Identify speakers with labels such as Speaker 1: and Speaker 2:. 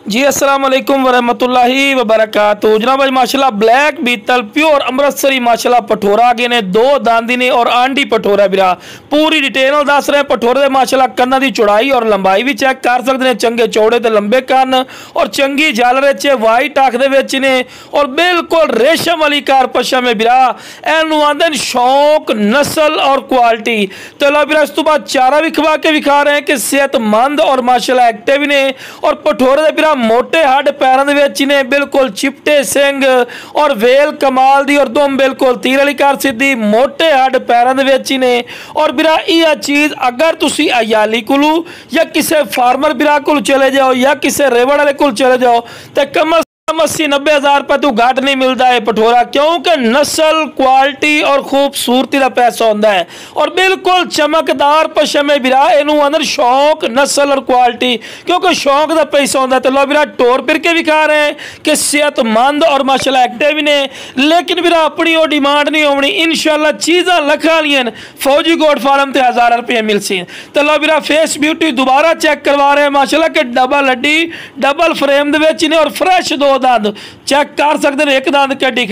Speaker 1: जी अस्सलाम वालेकुम वरहमतुल्लाहि वबरकातुहू। जनाब भाई माशाल्लाह ब्लैक बीतल प्योर अमृतसरी माशाल्लाह पठोरा आगे ने दो दांदी ने और आंडी पठोरा बिरा पूरी डिटेल दस रहे। पठोरे दे माशाल्लाह कन्ना की चौड़ाई और लंबाई भी चेक कर सकते हैं। चंगे चौड़े ते लंबे कन्न और चंगी झालर च वाइट अख दे ने और बिल्कुल रेशम वाली कारपशा में बिरा एनू आंदे शौक नस्ल और क्वालिटी। तो लो बिरा इस तो बाद चारा भी खवा के विखा रहे हैं कि सेहतमंद और माशाल्लाह एक्टिव ने और पठोरे दे बिरा मोटे हड पैरों के ने बिल्कुल चिपटे सिंग और वेल कमाल दी और दुम बिल्कुल तीर वाली कर सीधी मोटे हड पैरों के ने। और बिरा यह चीज़ अगर तुसी अयाली कोलू या किसी फार्मर बिरा को चले जाओ या किसी रेवड़ वाले को चले जाओ तो कम 80-90 हज़ार रुपये तो घट नहीं मिलता है पठोरा, क्योंकि नस्ल क्वालिटी और खूबसूरती का पैसा होता है और बिल्कुल चमकदार पशमे बिरा इनू अंदर शौक नस्ल और क्वालिटी क्योंकि शौक का पैसा होता है। तो लो बिरा टोर फिर के विखा रहे हैं कि सेहतमंद और माशाल्लाह एक्टिव ने, लेकिन बिरा अपनी वो डिमांड नहीं होनी। इंशाल्लाह चीज़ा लखा वाली फौजी गोट फार्म से 1000 रुपये मिल सी। तो लो बिरा फेस ब्यूटी दोबारा चेक करवा रहे हैं माशाल्लाह कि डबल हड्डी डबल फ्रेम ने और फ्रैश दो दांत चेक कर सकते हैं। एक दांत कड्डी